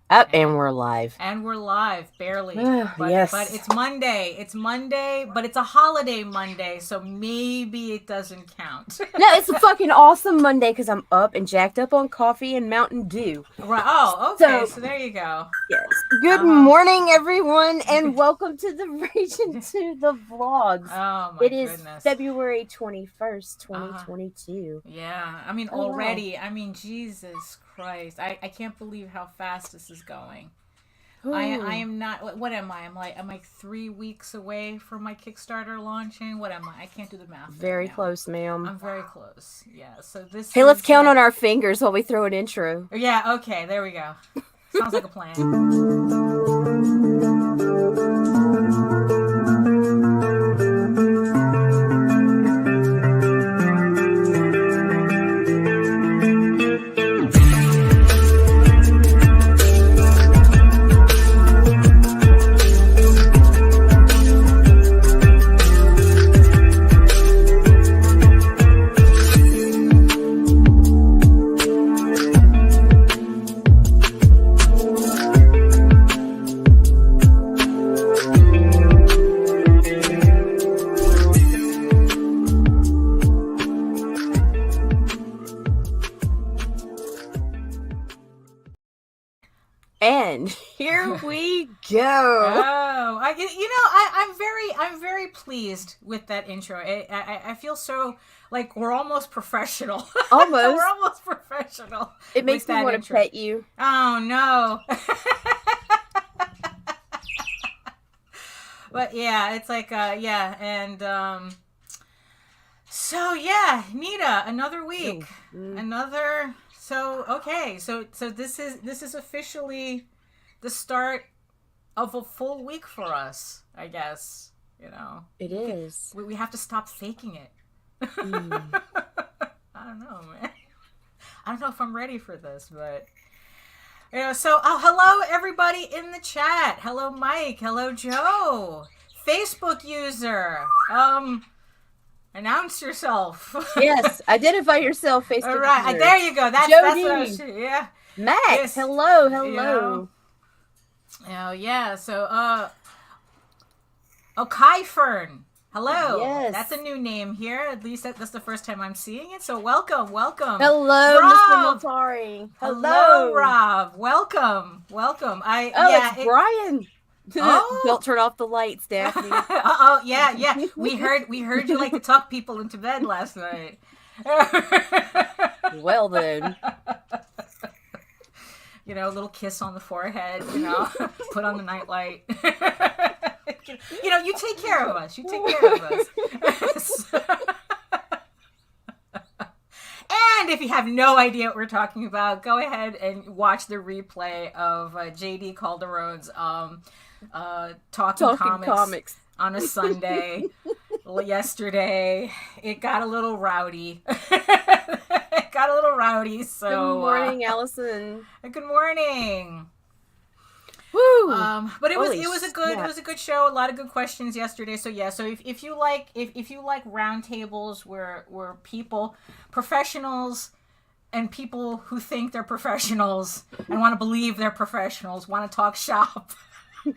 Up and we're live. And we're live, barely. Yes. But it's Monday. It's Monday, but it's a holiday Monday, so maybe it doesn't count. No, it's a fucking awesome Monday because I'm up and jacked up on coffee and Mountain Dew. Right. Oh, okay. So there you go. Yes. Good morning, everyone, and welcome to the Region to the Vlogs. Oh, my goodness. It is February 21st, 2022. Yeah. I mean, already. Wow. I mean, Jesus Christ. I can't believe how fast this is going. I am not. What am I? I'm like 3 weeks away from my Kickstarter launching. What am I? I can't do the math. Very close, ma'am. I'm very close. Yeah. So this. Hey, let's count on our fingers while we throw an intro. Yeah. Okay. There we go. Sounds like a plan. And here we go. Oh, I'm very pleased with that intro. I feel so like we're almost professional. Almost. We're almost professional. It makes me want to pet you. Oh no. But yeah, it's like and so yeah, Nita, another week, another. So okay, so this is officially the start of a full week for us, I guess. You know, it is. We have to stop faking it. I don't know, man. I don't know if I'm ready for this, but you know. So hello everybody in the chat. Hello Mike. Hello Joe. Facebook user. Announce yourself. Yes, identify yourself, Facebook. All right, user. There you go. That's what I was. Yeah. Max, yes. Hello. Oh yeah. So Kai Fern. Hello. Yes. That's a new name here. At least that's the first time I'm seeing it. So welcome. Hello, Rob. Mr. Multari. Hello, Rob. Welcome. It's Brian. Oh. Don't turn off the lights, Daphne. Yeah. We heard you like to talk people into bed last night. Well then. You know, a little kiss on the forehead, you know, put on the nightlight. You know, you take care of us. And if you have no idea what we're talking about, go ahead and watch the replay of JD Calderon's Talking Comics on a Sunday. Yesterday, it got a little rowdy. So good morning, Allison. Good morning. Woo! But it was a good show. A lot of good questions yesterday. So yeah. So if you like roundtables where people, professionals, and people who think they're professionals and want to believe they're professionals want to talk shop. In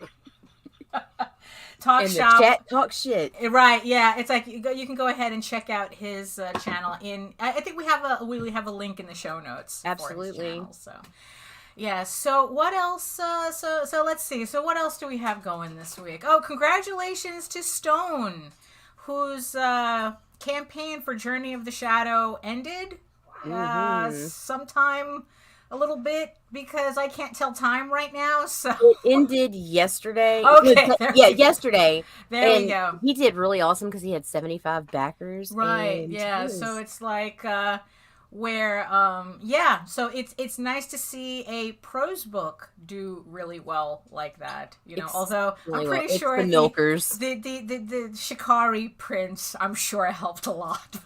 the chat, talk shit. Right? Yeah. It's like you can go ahead and check out his channel. I think we have a link in the show notes. Absolutely. For his channel, so. Yeah, so what else? So let's see. So what else do we have going this week? Oh, congratulations to Stone, whose campaign for Journey of the Shadow ended sometime a little bit because I can't tell time right now. So it ended yesterday. Okay. Yesterday. There we go. He did really awesome because he had 75 backers. Right. Yeah. So it's like where so it's nice to see a prose book do really well like that, you know. Although really I'm pretty sure the milkers, the Shikari prince, I'm sure helped a lot.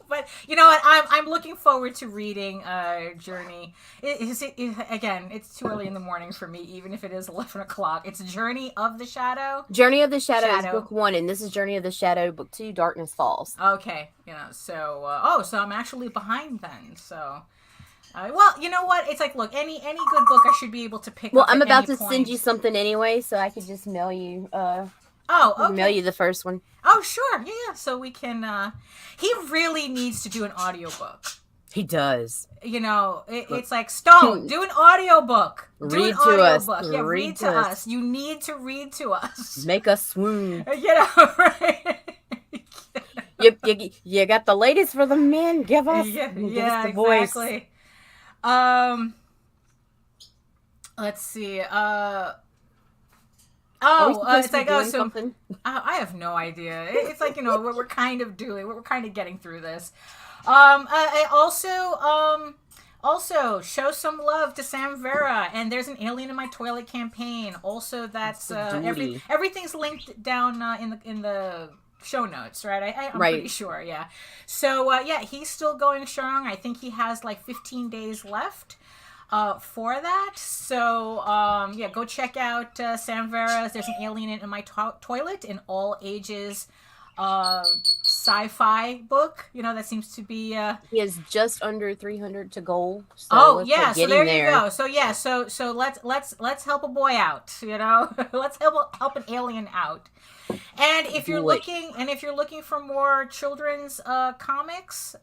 But you know what? I'm looking forward to reading Journey. Again, it's too early in the morning for me, even if it is 11 o'clock. It's Journey of the Shadow. Journey of the Shadow is book 1, and this is Journey of the Shadow book 2, Darkness Falls. Okay, you know, so so I'm actually behind then. So Well, you know what? It's like, look, any good book I should be able to pick Well, up. I'm at about any to point. send you something anyway, so I could just mail you. Okay. Mail you the first one. Oh, sure. Yeah. So we can. He really needs to do an audiobook. He does. You know, it's like, Stone, do an audiobook. Read to us. Yeah, read to us. You need to read to us. Make us swoon. You know, right? You got the ladies for the men. Give us, yeah, give us the voice. Exactly. Let's see. It's like, something. I have no idea. It's like, you know, we're kind of getting through this. I also show some love to Sam Vera, and there's an Alien in My Toilet campaign. Also, that's everything's linked down in the show notes, right? I'm pretty sure, yeah. So he's still going strong. I think he has like 15 days left for that. So go check out Sam Vera's There's an Alien in My Toilet, an all ages sci-fi book, you know, that seems to be he has just under 300 to goal. So so there you go. So let's help a boy out, you know. Let's help an alien out. And if you're looking for more children's comics,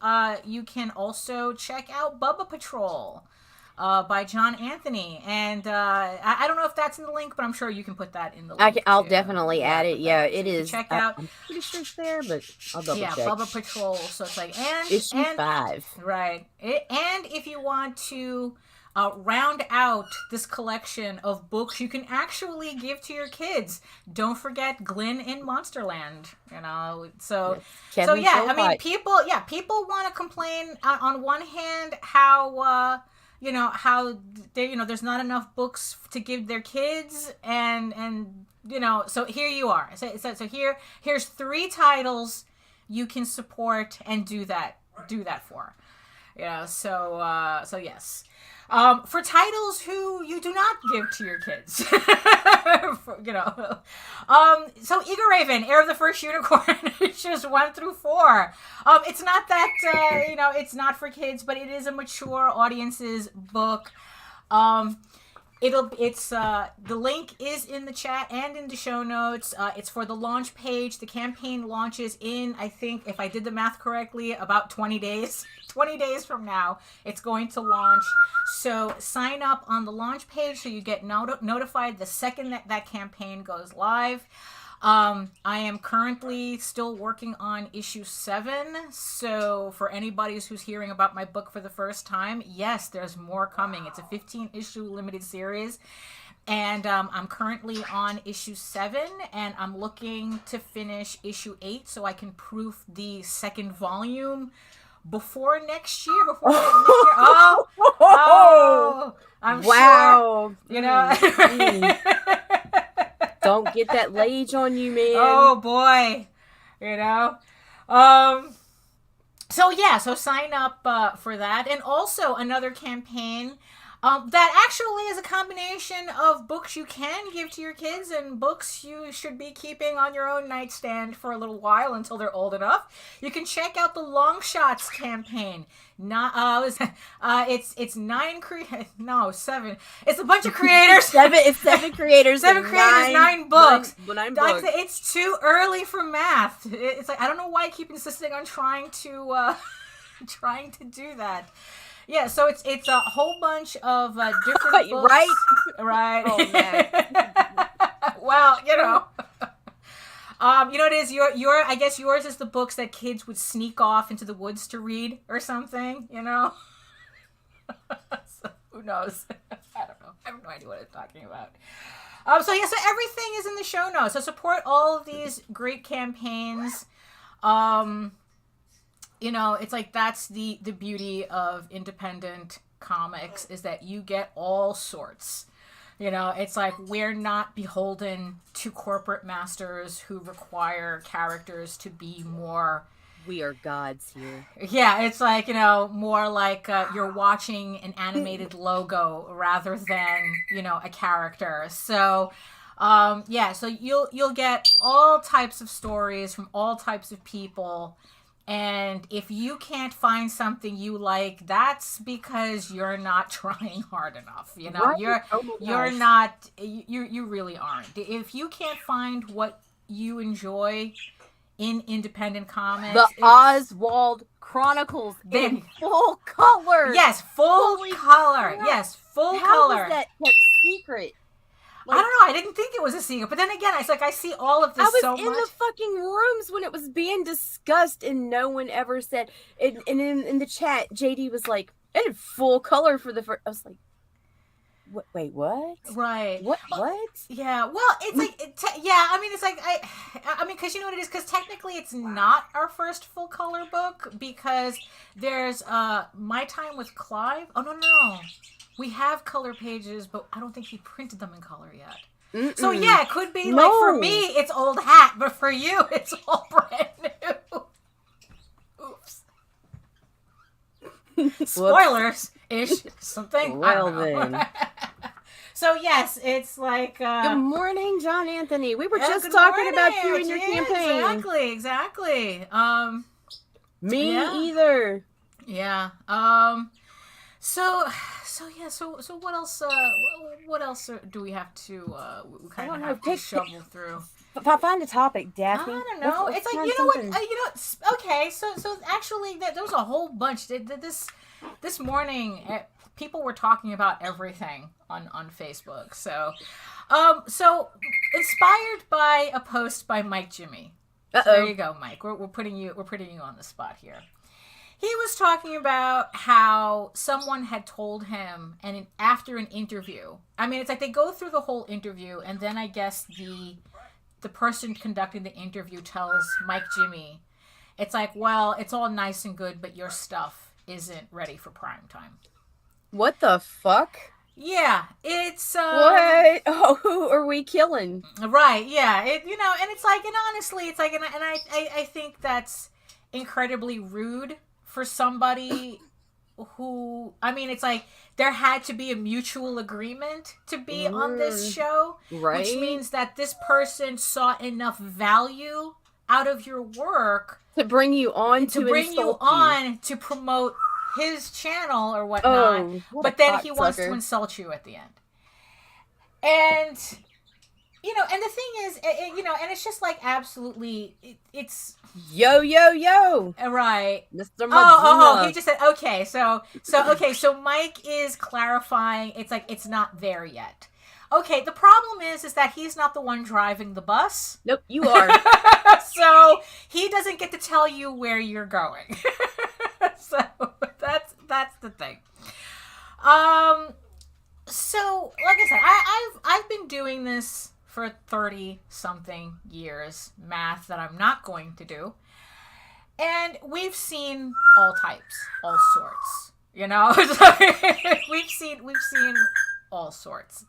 you can also check out Bubba Patrol by John Anthony, and I don't know if that's in the link, but I'm sure you can put that in the link. I'll definitely add it. Yeah, it is. Check out. I'm pretty sure it's there, but I'll double check. Bubba Patrol. So it's like issue 5, right? And if you want to round out this collection of books you can actually give to your kids, don't forget Glyn in Monsterland. You know, so yeah. I mean, people want to complain on one hand how. How there's not enough books to give their kids, and so here you are. So here's 3 titles you can support and do that for. So yes. For titles who you do not give to your kids, so Eager Raven, Heir of the First Unicorn, issues 1 through 4. It's not that it's not for kids, but it is a mature audience's book. The link is in the chat and in the show notes. It's for the launch page. The campaign launches in, I think, if I did the math correctly, about 20 days. 20 days from now, it's going to launch. So sign up on the launch page so you get notified the second that campaign goes live. I am currently still working on issue 7. So for anybody who's hearing about my book for the first time, yes, there's more coming. It's a 15-issue limited series. And I'm currently on issue 7, and I'm looking to finish issue 8 so I can proof the second volume before next year. I'm wow. Sure, Don't get that Lage on you, man. Oh boy, So sign up for that, and also another campaign that actually is a combination of books you can give to your kids and books you should be keeping on your own nightstand for a little while until they're old enough. You can check out the Long Shots campaign. It's 7. It's a bunch of creators. It's 7 creators. 7 creators, 9 books. 9 books. It's too early for math. It's like, I don't know why I keep insisting on trying to do that. Yeah, so it's a whole bunch of different books. Right. Oh man. Well, it is I guess yours is the books that kids would sneak off into the woods to read or something, So, who knows? I don't know. I have no idea what I'm talking about. So everything is in the show notes. So support all of these great campaigns. It's like that's the beauty of independent comics, is that you get all sorts. It's like we're not beholden to corporate masters who require characters to be more... We are gods here. Yeah, it's like, more like you're watching an animated logo rather than, a character. So... so you'll get all types of stories from all types of people And if you can't find something you like, that's because you're not trying hard enough. You know, Right? you're not, you really aren't. If you can't find what you enjoy in independent comics, The Oswald Chronicles in full color. Yes, full color. Crap. Yes, full How color. was that kept secret? Like, I don't know. I didn't think it was a secret, but then again, it's like I see all of this so much. I was in the fucking rooms when it was being discussed, and no one ever said. And in the chat, JD was like, "In full color for the first." I was like, "What? Wait, what? Right? What? Yeah. Well, it's like, yeah. I mean, it's like I mean, because you know what it is. Because technically, it's not our first full color book because there's My Time with Clive. Oh no. We have color pages, but I don't think he printed them in color yet. Mm-mm. So yeah, it could be like for me, it's old hat, but for you, it's all brand new. Oops. Spoilers-ish. Something. Well then. So yes, it's like... good morning, John Anthony. We were just talking about you and your campaign. Exactly. Me either. Yeah. So what else? What else do we have to kind of have to shovel through? Find a topic, Daphne. I don't know. It's like you know what? Okay. So actually, there was a whole bunch. This morning, people were talking about everything on Facebook. So inspired by a post by Mike Jimmy. So there you go, Mike. We're putting you on the spot here. He was talking about how someone had told him, and after an interview, I mean, it's like they go through the whole interview, and then I guess the person conducting the interview tells Mike Jimmy, it's like, well, it's all nice and good, but your stuff isn't ready for prime time. What the fuck? Yeah, it's what? Oh, who are we killing? Right? Yeah, and it's like, and honestly, it's like, and I think that's incredibly rude. For somebody who, I mean, it's like there had to be a mutual agreement to be on this show, right? Which means that this person saw enough value out of your work to bring you on to promote his channel or whatnot. But then he wants to insult you at the end, and and the thing is, and it's just like absolutely, it's. Yo, right, Mr. Oh, he just said okay. So Mike is clarifying. It's like it's not there yet. Okay, the problem is that he's not the one driving the bus. Nope, you are. So he doesn't get to tell you where you're going. So that's the thing. So like I said, I've been doing this for 30-something years, math that I'm not going to do. And we've seen all types, all sorts, we've seen all sorts.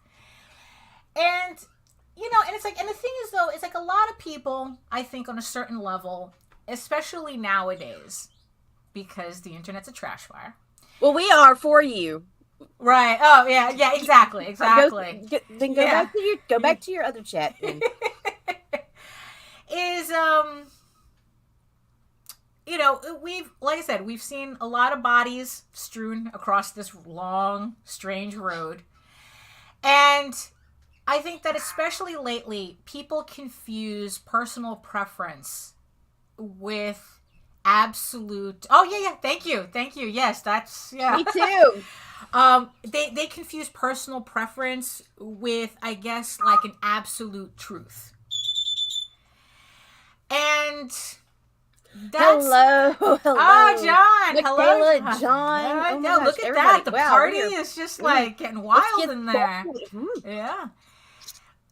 And, and it's like, and the thing is though, it's like a lot of people, I think on a certain level, especially nowadays, because the internet's a trash fire. Well, we are for you. Right. Oh, yeah, exactly. Then go back to your other chat. Is like I said, we've seen a lot of bodies strewn across this long, strange road, and I think that especially lately, people confuse personal preference with absolute. Oh yeah. Thank you. Yes, that's Me too. They confuse personal preference with, I guess, like an absolute truth. And that's... Hello. Oh, John. Michaela, Hello, John. Oh, look at that. The party is just like getting wild in there. Yeah.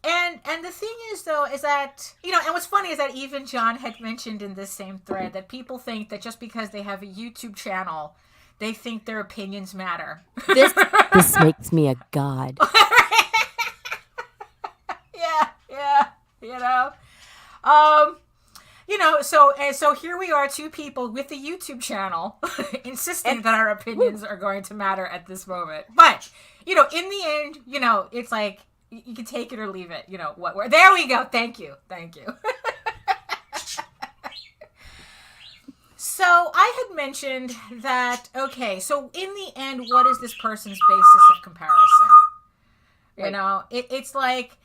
And the thing is, though, is that, and what's funny is that even John had mentioned in this same thread that people think that just because they have a YouTube channel, they think their opinions matter. This makes me a god. Yeah. So here we are, two people with a YouTube channel insisting that our opinions are going to matter at this moment. But, in the end, it's like, you can take it or leave it. There we go. Thank you. So I had mentioned that, okay, so in the end, what is this person's basis of comparison? You know, it's like,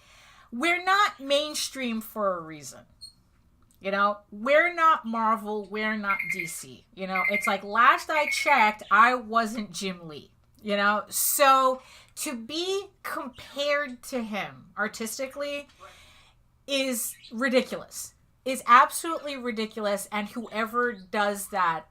we're not mainstream for a reason. You know, we're not Marvel, we're not DC. You know, it's like, last I checked, I wasn't Jim Lee. You know, so to be compared to him artistically is ridiculous. Is absolutely ridiculous, and whoever does that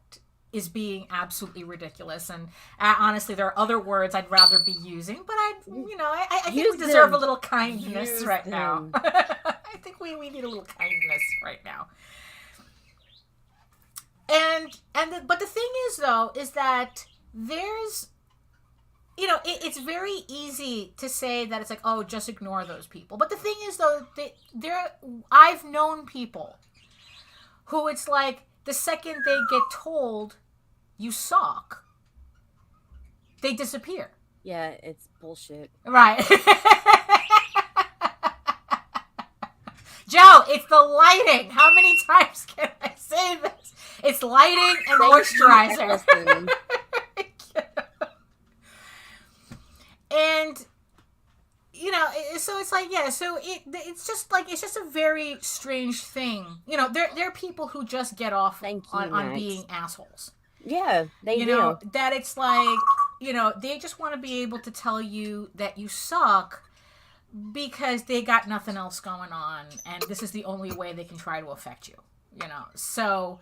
is being absolutely ridiculous. And honestly, there are other words I'd rather be using, but I think we deserve a little kindness right now. I think we need a little kindness right now. But the thing is, though, is that there's, you know, it's very easy to say that it's like, oh, just ignore those people. But the thing is, though, I've known people who it's like, the second they get told you suck, they disappear. Yeah, it's bullshit. Right. Joe, it's the lighting. How many times can I say this? It's lighting and moisturizer. And, you know, so it's like, yeah, so it's just a very strange thing. You know, there are people who just get off on being assholes. Yeah, they do. You know, that it's like, you know, they just want to be able to tell you that you suck because they got nothing else going on, and this is the only way they can try to affect you. You know, so,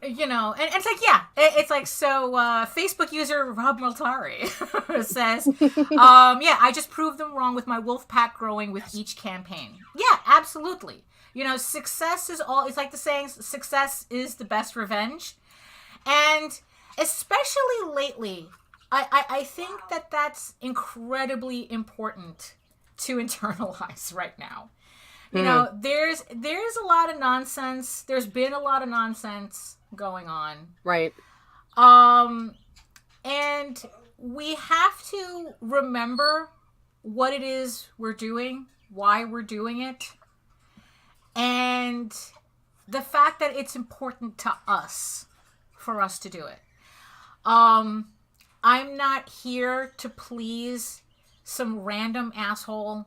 you know, and it's like, yeah, it's like, so, Facebook user Rob Multari says, yeah, I just proved them wrong with my wolf pack growing with each campaign. Yeah, absolutely. You know, success is it's like the saying, success is the best revenge. And especially lately, I think that that's incredibly important to internalize right now. You know, there's a lot of nonsense. There's been a lot of nonsense going on. Right. And we have to remember what it is we're doing, why we're doing it, and the fact that it's important to us for us to do it. I'm not here to please some random asshole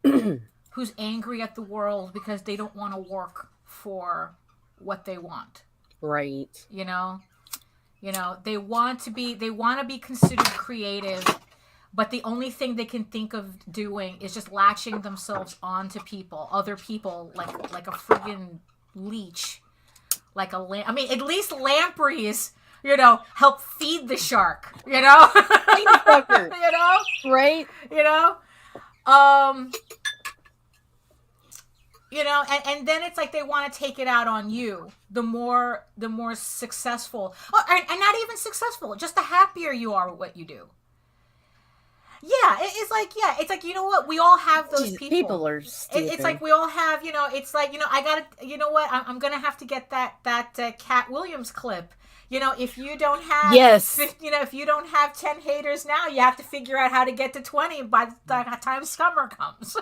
who's angry at the world because they don't want to work for what they want. Right. You know, they want to be considered creative, but the only thing they can think of doing is just latching themselves onto other people, like a friggin' leech, like a I mean, at least lampreys, you know, help feed the shark, you know? Feed the fucker. You know? Right? You know? You know, and then it's like they want to take it out on you. The more successful, and not even successful, just the happier you are with what you do. Yeah, it's like, you know what? We all have those people. People are stupid. It's like we all have, you know, it's like, you know, I gotta, you know what? I'm gonna have to get that Cat Williams clip. You know, if you don't have, you know, if you don't have 10 haters now, you have to figure out how to get to 20 by the time summer comes.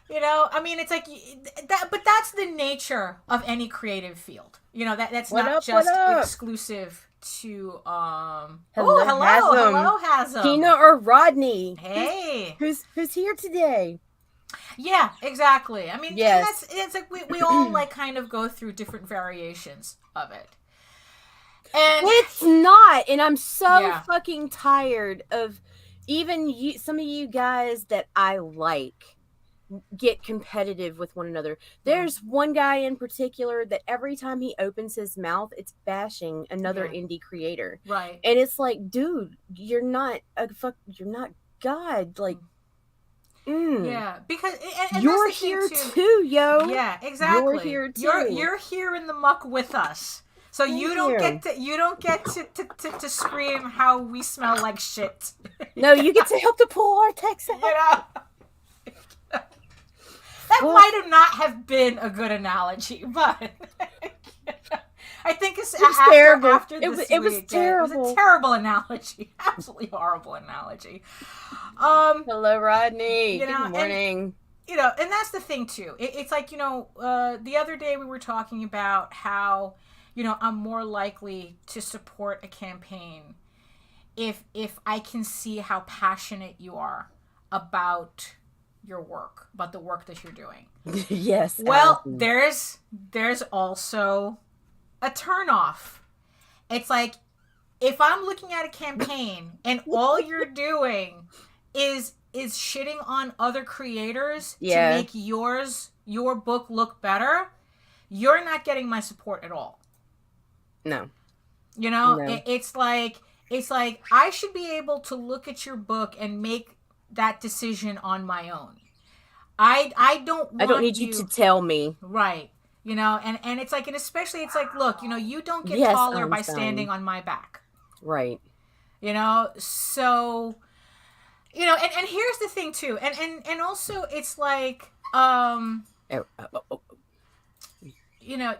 You know, I mean, it's like that, but that's the nature of any creative field. You know, that's not just exclusive to hello Hasm. Tina or Rodney. Hey, who's here today? Yeah, exactly. I mean, yes. It's like we all like kind of go through different variations of it. And it's not, and I'm so fucking tired of even some of you guys that I like get competitive with one another. There's one guy in particular that every time he opens his mouth, it's bashing another indie creator. Right. And it's like, dude, you're not God. Like, yeah, because and you're here too, yo. Yeah, exactly. You're here too. You're here in the muck with us. So you don't get to scream how we smell like shit. No, you get to help to pull our text out. You know? That might not have been a good analogy, but I think it's terrible. After it was terrible. It was a terrible analogy. Absolutely horrible analogy. Hello, Rodney. You know, good morning. you know, and that's the thing too. It's like, you know, the other day we were talking about how, you know, I'm more likely to support a campaign if I can see how passionate you are about your work, about the work that you're doing. Yes. Well, there's also a turnoff. It's like, if I'm looking at a campaign and all you're doing is shitting on other creators to make your book look better, you're not getting my support at all. No. You know, no. It's like I should be able to look at your book and make that decision on my own. I don't need you to tell me. Right. You know, and it's like, and especially it's like, look, you know, you don't get taller by standing on my back. Right. You know, so, you know, and here's the thing too. And also it's like, you know,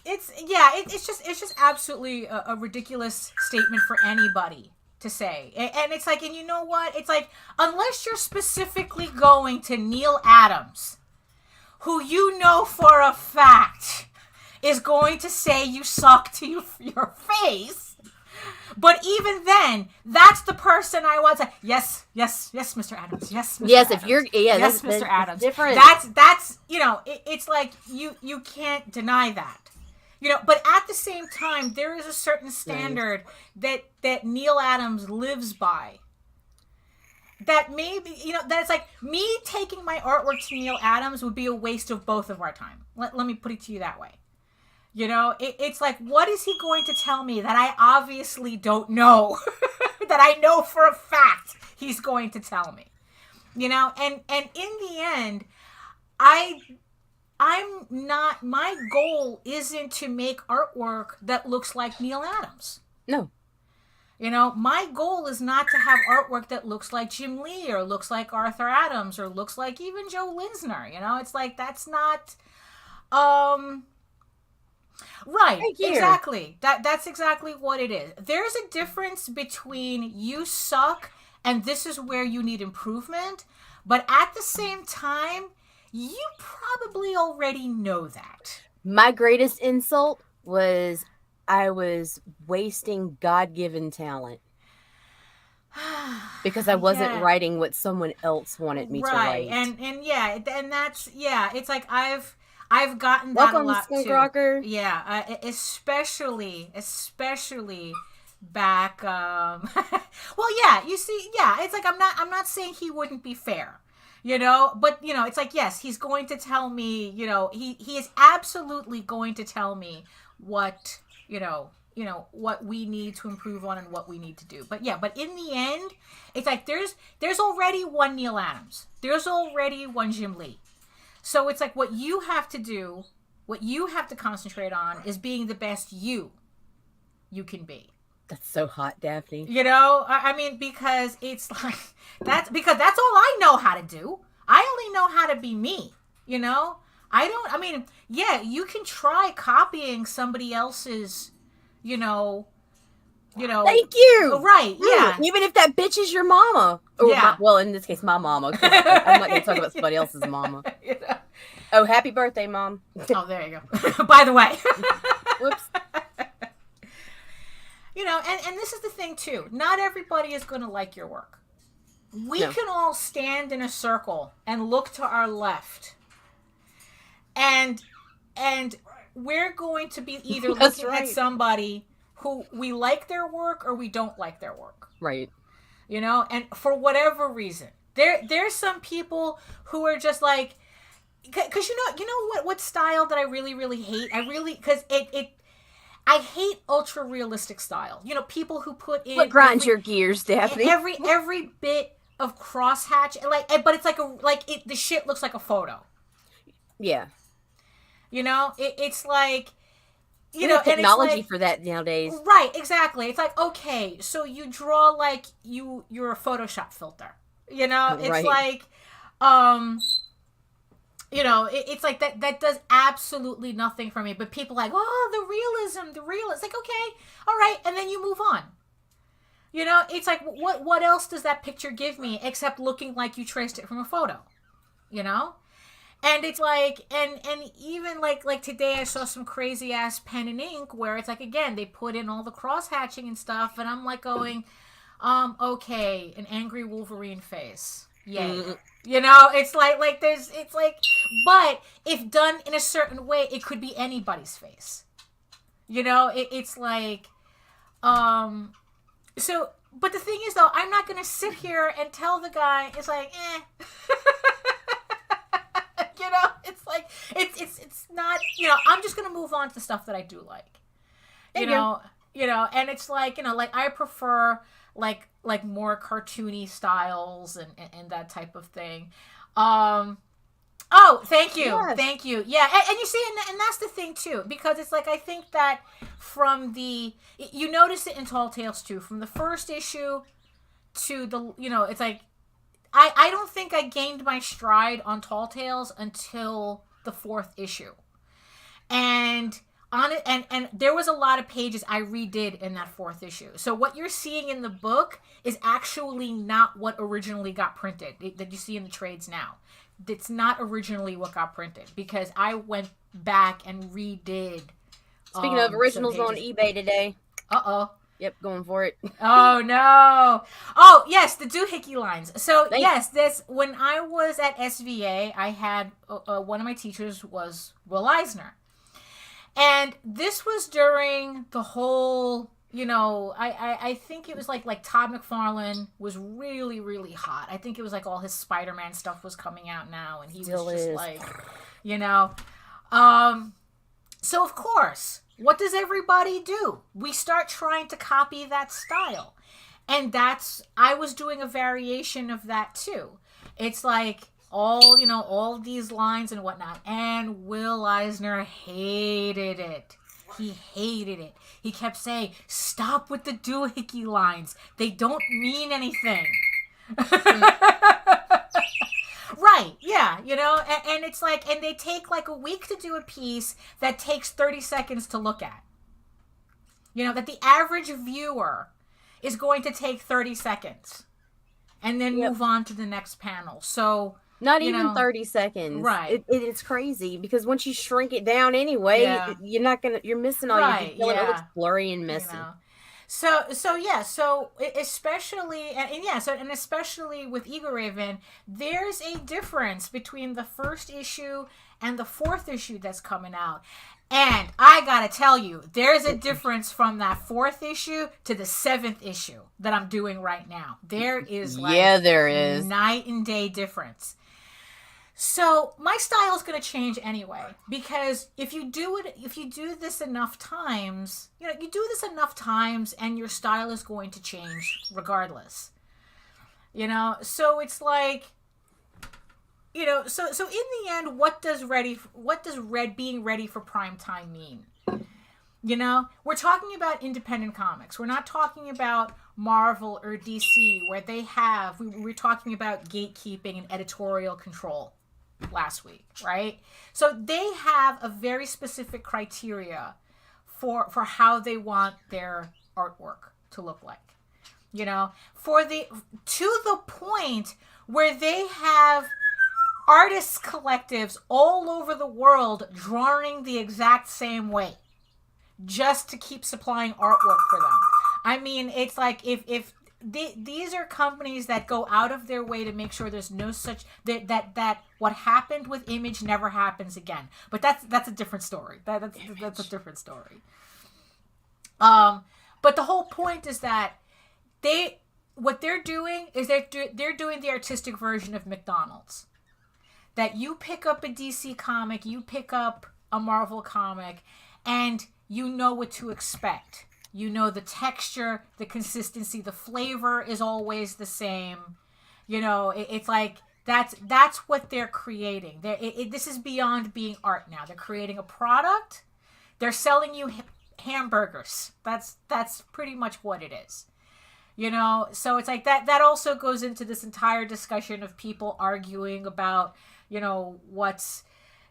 it's just absolutely a ridiculous statement for anybody to say. And it's like, and you know what? It's like, unless you're specifically going to Neil Adams, who you know for a fact is going to say you suck to your face. But even then, that's the person I want to say, yes, Mr. Adams. Yes, Mr. Yes, Adams. If you're, yes, Mr. Adams. Different. That's, you know, it's like, you can't deny that. You know, but at the same time, there is a certain standard that Neil Adams lives by. That maybe, you know, that it's like, me taking my artwork to Neil Adams would be a waste of both of our time. Let me put it to you that way. You know, it's like, what is he going to tell me that I obviously don't know? That I know for a fact he's going to tell me. You know, and in the end, I'm not, my goal isn't to make artwork that looks like Neil Adams. No. You know, my goal is not to have artwork that looks like Jim Lee or looks like Arthur Adams or looks like even Joe Linsner. You know, it's like, that's not, right, exactly. That's exactly what it is. There's a difference between you suck and this is where you need improvement. But at the same time, you probably already know that. My greatest insult was I was wasting God-given talent because I wasn't writing what someone else wanted me to write. And yeah, and that's, yeah, it's like I've gotten that a lot too. Rocker. Yeah, especially back. Well, yeah, you see, yeah, it's like I'm not saying he wouldn't be fair. You know, but, you know, it's like, yes, he's going to tell me, you know, he is absolutely going to tell me what, you know, what we need to improve on and what we need to do. But yeah, but in the end, it's like there's already one Neil Adams. There's already one Jim Lee. So it's like, what you have to do, what you have to concentrate on is being the best you can be. That's so hot, Daphne. You know, I mean, because it's like, that's all I know how to do. I only know how to be me, you know? I mean, yeah, you can try copying somebody else's, you know. Thank you. Right, yeah. Even if that bitch is your mama. Or yeah. Well, in this case, my mama. I'm not going to talk about somebody else's mama. You know? Oh, happy birthday, Mom. Oh, there you go. By the way. Whoops. You know, and this is the thing, too. Not everybody is going to like your work. We can all stand in a circle and look to our left. And we're going to be either looking at somebody who we like their work or we don't like their work. Right. You know, and for whatever reason. There's some people who are just like, because you know what style that I really, really hate? Because I hate ultra realistic style. You know, people who put in, what grinds your gears, Daphne? Every bit of crosshatch, but it's like the shit looks like a photo. Yeah. You know, it's like, you know, technology like, for that nowadays. Right, exactly. It's like, okay, so you draw like you're a Photoshop filter. You know, it's like, you know, it's like that does absolutely nothing for me. But people are like, oh, the realism. It's like, okay, all right, and then you move on. You know, it's like, what else does that picture give me except looking like you traced it from a photo? You know? And it's like, and even like today I saw some crazy ass pen and ink where it's like, again, they put in all the cross hatching and stuff, and I'm like going, okay, an angry Wolverine face. Yay. You know, it's like it's like, but if done in a certain way, it could be anybody's face. You know, it's like, so, but the thing is, though, I'm not going to sit here and tell the guy, it's like, you know, it's like, it's not, you know, I'm just going to move on to the stuff that I do like. You know, and it's like, you know, like I prefer like more cartoony styles and that type of thing. Oh, thank you. Yes. Thank you. Yeah. And you see, and that's the thing too, because it's like, I think that from you notice it in Tall Tales too, from the first issue to the, you know, it's like, I don't think I gained my stride on Tall Tales until the 4th issue. And on it, and there was a lot of pages I redid in that 4th issue. So what you're seeing in the book is actually not what originally got printed that you see in the trades now. It's not originally what got printed because I went back and redid. Speaking of originals on eBay today. Uh-oh. Yep, going for it. Oh, no. Oh, yes, the doohickey lines. So, yes, when I was at SVA, I had one of my teachers was Will Eisner. And this was during the whole, you know, I think it was like Todd McFarlane was really, really hot. I think it was like all his Spider-Man stuff was coming out now, and he was just like, you know. So, of course, what does everybody do? We start trying to copy that style. And I was doing a variation of that too. It's like all these lines and whatnot. And Will Eisner hated it. He hated it. He kept saying, stop with the doohickey lines. They don't mean anything. Right, yeah, you know, and it's like, and they take like a week to do a piece that takes 30 seconds to look at. You know, that the average viewer is going to take 30 seconds and then move on to the next panel. So, not even 30 seconds. Right. It's crazy because once you shrink it down anyway, you're missing all your detail and it looks blurry and messy. You know? So especially, and especially with Eagle Raven, there's a difference between the 1st issue and the 4th issue that's coming out. And I gotta tell you, there's a difference from that 4th issue to the 7th issue that I'm doing right now. There is there is night and day difference. So my style is going to change anyway, because if you do this enough times, you know, you do this enough times and your style is going to change regardless. You know, so it's like, you know, so in the end, what does being ready for prime time mean? You know, we're talking about independent comics. We're not talking about Marvel or DC where we're talking about gatekeeping and editorial control last week, right? So they have a very specific criteria for how they want their artwork to look like. You know, to the point where they have artists collectives all over the world drawing the exact same way just to keep supplying artwork for them. I mean, it's like if these are companies that go out of their way to make sure there's no such that what happened with Image never happens again. But that's a different story. That's a different story. But the whole point is that they're doing the artistic version of McDonald's. That you pick up a DC comic, you pick up a Marvel comic, and you know what to expect. You know the texture, the consistency, the flavor is always the same. You know, it's like that's what they're creating. This is beyond being art now. They're creating a product. They're selling you hamburgers. That's pretty much what it is. You know, so it's like that also goes into this entire discussion of people arguing about, you know, what's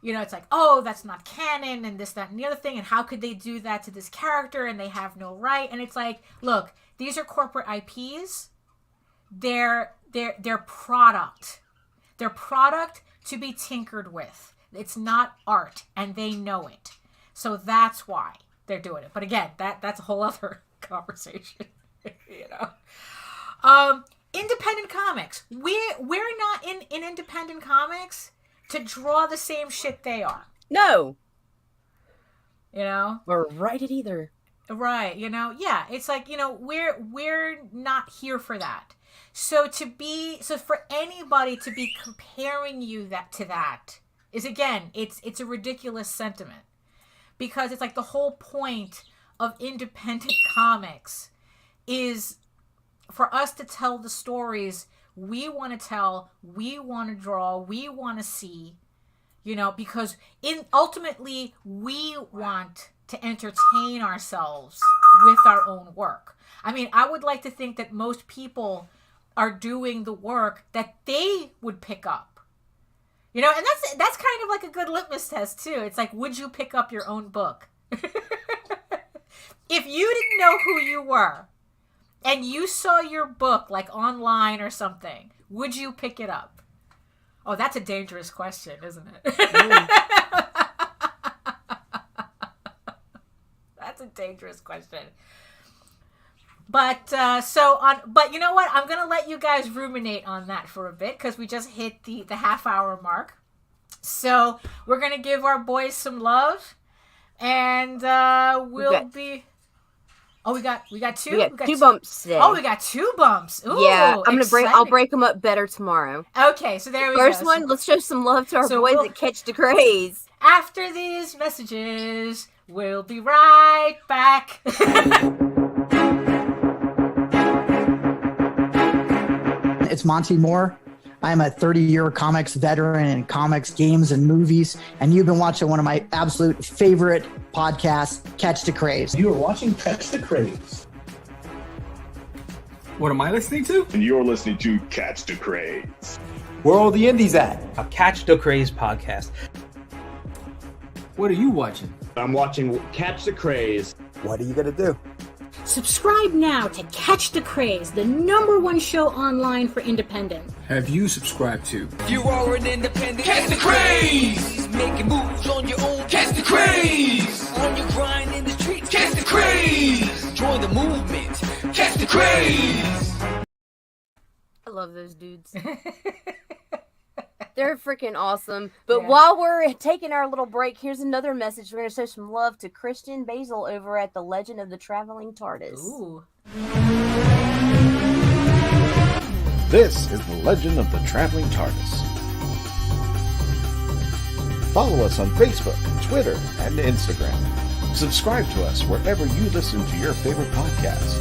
you know, it's like, oh, that's not canon and this, that, and the other thing. And how could they do that to this character and they have no right? And it's like, look, these are corporate IPs. They're product. They're product to be tinkered with. It's not art, and they know it. So that's why they're doing it. But again, that's a whole other conversation, you know. Independent comics. We're not in independent comics to draw the same shit they are. No. You know? Or write it either. Right, you know? Yeah, it's like, you know, we're not here for that. So for anybody to be comparing you to that is, again, it's a ridiculous sentiment. Because it's like the whole point of independent comics is for us to tell the stories we want to tell, we want to draw, we want to see, you know, because ultimately we want to entertain ourselves with our own work. I mean, I would like to think that most people are doing the work that they would pick up. You know, and that's kind of like a good litmus test too. It's like, would you pick up your own book? If you didn't know who you were and you saw your book like online or something, would you pick it up? Oh, that's a dangerous question, isn't it? That's a dangerous question. But but you know what? I'm gonna let you guys ruminate on that for a bit because we just hit the half-hour mark. So we're gonna give our boys some love, and we'll be. Oh, we got two. We got two bumps today. Oh, we got two bumps. Ooh, yeah, I'll break them up better tomorrow. Okay, so there we go. First one, let's show some love to our boys that catch the craze. After these messages, we'll be right back. It's Monty Moore. I'm a 30-year comics veteran in comics, games, and movies, and you've been watching one of my absolute favorite podcasts, Catch the Craze. You are watching Catch the Craze. What am I listening to? And you're listening to Catch the Craze. Where are all the indies at? A Catch the Craze podcast. What are you watching? I'm watching Catch the Craze. What are you going to do? Subscribe now to Catch the Craze, the #1 show online for independent. Have you subscribed to? You are an independent. Catch the craze. Making moves on your own. Catch the craze. On your grind in the streets. Catch the craze. Join the movement. Catch the craze. I love those dudes. They're freaking awesome. But while we're taking our little break, here's another message. We're going to show some love to Christian Basil over at the Legend of the Traveling TARDIS. Ooh. This is the Legend of the Traveling TARDIS. Follow us on Facebook, Twitter, and Instagram. Subscribe to us wherever you listen to your favorite podcasts.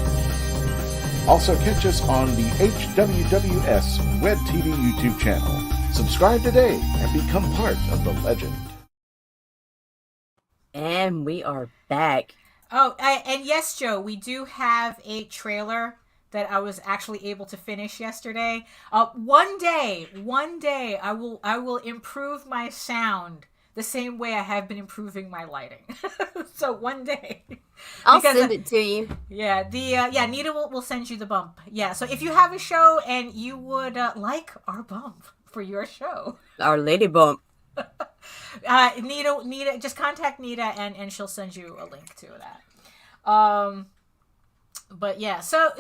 Also catch us on the HWWS Web TV YouTube channel. Subscribe today and become part of the legend. And we are back. Oh, and yes, Joe, we do have a trailer that I was actually able to finish yesterday. One day, I will improve my sound the same way I have been improving my lighting. So one day, I'll send it to you. Yeah, Nita will send you the bump. Yeah, so if you have a show and you would like our bump for your show, our lady bump. Nita, just contact Nita and she'll send you a link to that. But yeah, so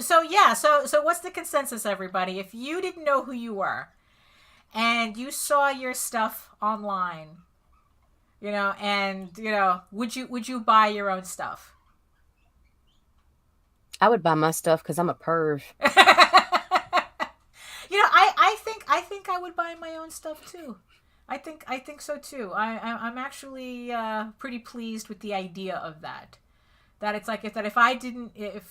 what's the consensus, everybody? If you didn't know who you were and you saw your stuff online, you know, and you know, would you buy your own stuff? I would buy my stuff because I'm a perv. You know, I think I would buy my own stuff too. I think so too. I'm actually pretty pleased with the idea of that. That it's like if I didn't I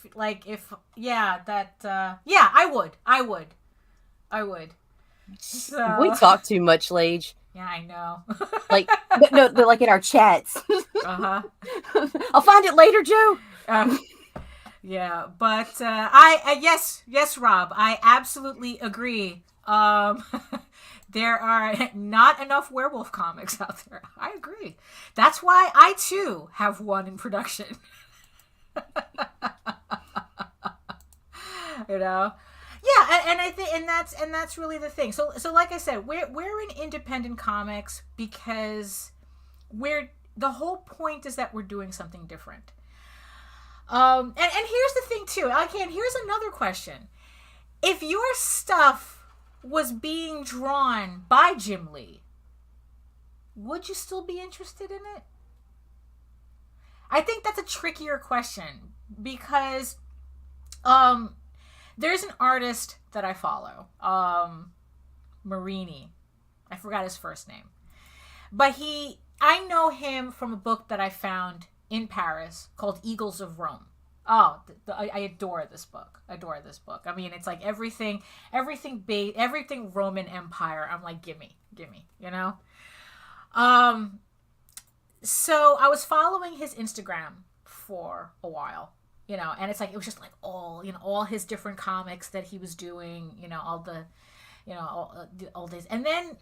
would. So, we talk too much, Lage. Yeah, I know. Like no, they're like in our chats. Uh-huh. I'll find it later, Joe. Yeah, but yes, Rob, I absolutely agree There are not enough werewolf comics out there. I agree. That's why I too have one in production. You know? Yeah, and I think that's really the thing. So like I said, we're in independent comics because the whole point is that we're doing something different. And here's the thing too. Again, here's another question. If your stuff was being drawn by Jim Lee, would you still be interested in it? I think that's a trickier question because there's an artist that I follow, Marini. I forgot his first name. But I know him from a book that I found in Paris called Eagles of Rome. Oh, I adore this book. I mean, it's like everything Roman Empire. I'm like, gimme, you know? So I was following his Instagram for a while, you know, and it's like, it was just like all his different comics that he was doing, you know, all this. And then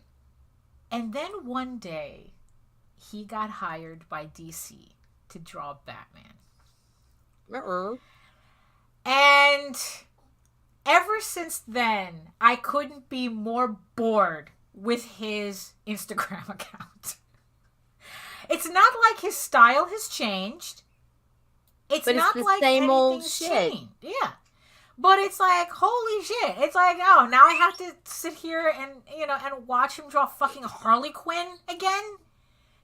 one day he got hired by DC to draw Batman. And ever since then, I couldn't be more bored with his Instagram account. It's not like his style has changed. It's not the like same old shit. Changed. Yeah. But it's like, holy shit. It's like, oh, now I have to sit here and, you know, and watch him draw fucking Harley Quinn again.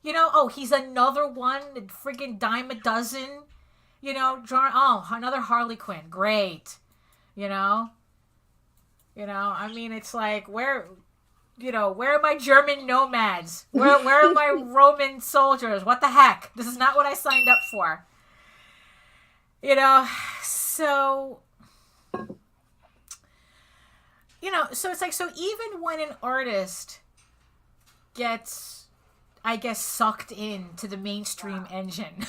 You know, oh, he's another one, friggin' dime a dozen. You know, another Harley Quinn. Great. You know, I mean, it's like, where are my German nomads? Where are my Roman soldiers? What the heck? This is not what I signed up for. You know, so, you know, so it's like, so even when an artist gets, I guess, sucked into the mainstream engine,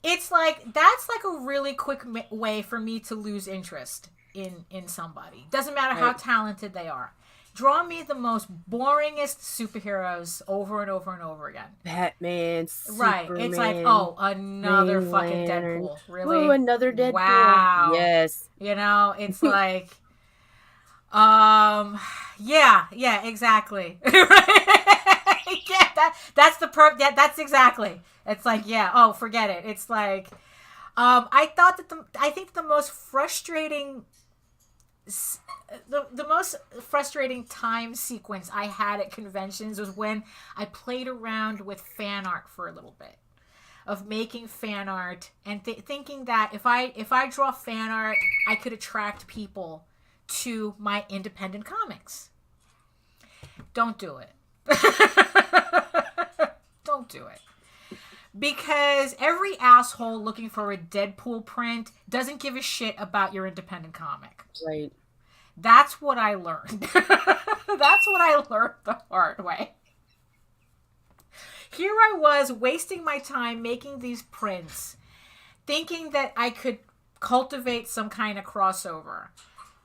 it's like, that's like a really quick way for me to lose interest in somebody. Doesn't matter how talented they are. Draw me the most boringest superheroes over and over and over again. Batman, Superman, right. It's like, oh, another Green fucking Lantern. Deadpool. Really? Ooh, another Deadpool. Wow. Yes. You know, it's like, yeah, exactly. Yeah, that's that's exactly. It's like, yeah, oh, forget it. It's like, I think the most frustrating, the most frustrating time sequence I had at conventions was when I played around with fan art for a little bit, of making fan art and thinking that if I draw fan art, I could attract people to my independent comics. Don't do it. Don't do it. Because every asshole looking for a Deadpool print doesn't give a shit about your independent comic. Right. That's what I learned. That's what I learned the hard way. Here I was wasting my time making these prints, thinking that I could cultivate some kind of crossover.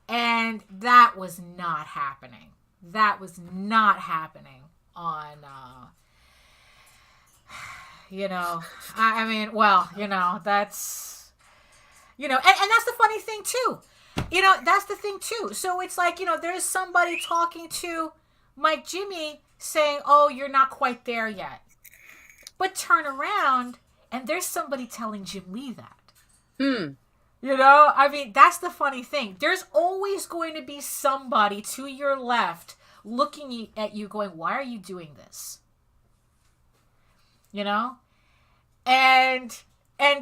And that was not happening. That was not happening on, you know, I mean, well, you know, that's, you know, and that's the funny thing too. You know, that's the thing too. So it's like, you know, there's somebody talking to Mike Jimmy saying, oh, you're not quite there yet. But turn around and there's somebody telling Jim Lee that. You know, I mean, that's the funny thing. There's always going to be somebody to your left looking at you going, why are you doing this? You know? And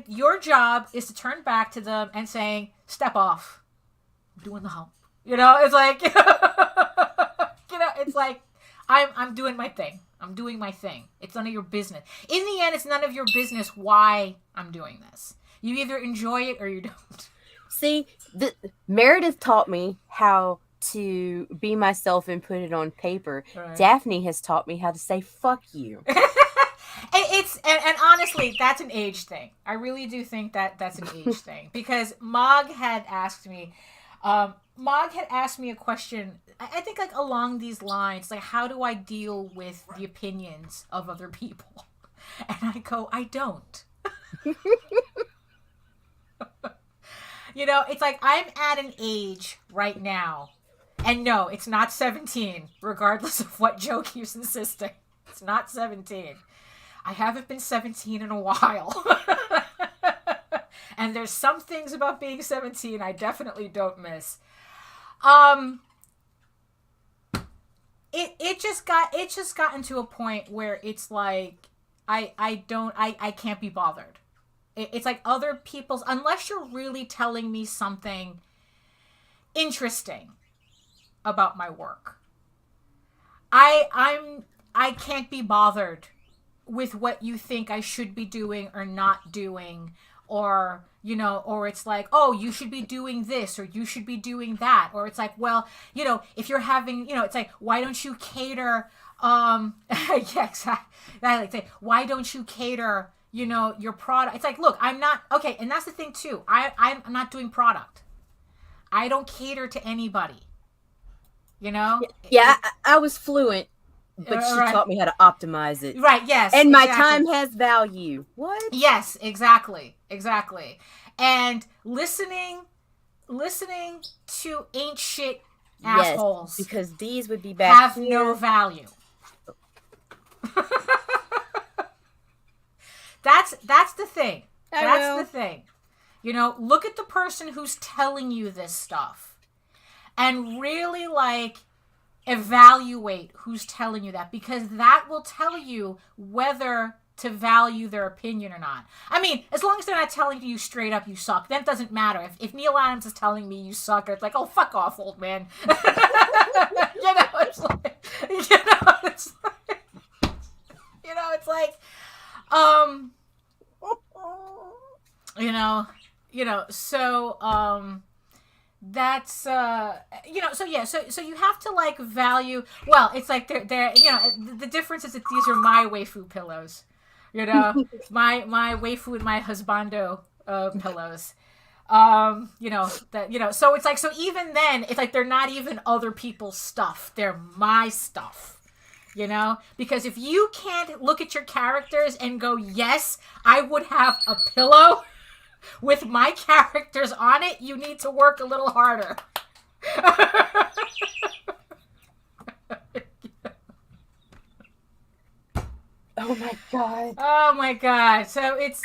your job is to turn back to them and saying, step off. I'm doing the hump. You know, it's like, you know, it's like, I'm doing my thing. I'm doing my thing. It's none of your business. In the end, it's none of your business why I'm doing this. You either enjoy it or you don't. See, Meredith taught me how to be myself and put it on paper. Right. Daphne has taught me how to say fuck you. And honestly, that's an age thing. I really do think that that's an age thing. Because Mog had asked me, Mog had asked me a question, I think like along these lines, like how do I deal with the opinions of other people? And I go, I don't. You know, it's like I'm at an age right now, and no, it's not 17, regardless of what Joe keeps insisting. It's not 17. I haven't been 17 in a while. And there's some things about being 17 I definitely don't miss. It just gotten to a point where it's like I can't be bothered. It's like other people's, unless you're really telling me something interesting about my work. I can't be bothered with what you think I should be doing or not doing, or, you know, or it's like, oh, you should be doing this, or you should be doing that. Or it's like, well, you know, if you're having, you know, it's like, why don't you cater, yeah, exactly. I like to say, why don't you cater, you know, your product? It's like, look, I'm not, okay, and that's the thing too. I'm not doing product. I don't cater to anybody. You know? Yeah, I was fluent, but she taught me how to optimize it. Right, yes. And my time has value. What? Yes, exactly. Exactly. And listening to ain't shit assholes. Yes, because these would be back have here. no value. That's the thing. That's the thing. You know, look at the person who's telling you this stuff and really like evaluate who's telling you that, because that will tell you whether to value their opinion or not. I mean, as long as they're not telling you straight up you suck, then it doesn't matter. If Neil Adams is telling me you suck, it's like, oh, fuck off, old man. You know, it's like, so that's so you have to like value. Well, it's like they're you know, the difference is that these are my waifu pillows, you know, my waifu and my husbando pillows, you know, that, you know, so it's like, so even then it's like they're not even other people's stuff, they're my stuff, you know, because if you can't look at your characters and go, yes, I would have a pillow with my characters on it, you need to work a little harder. Oh my god. Oh my god. So it's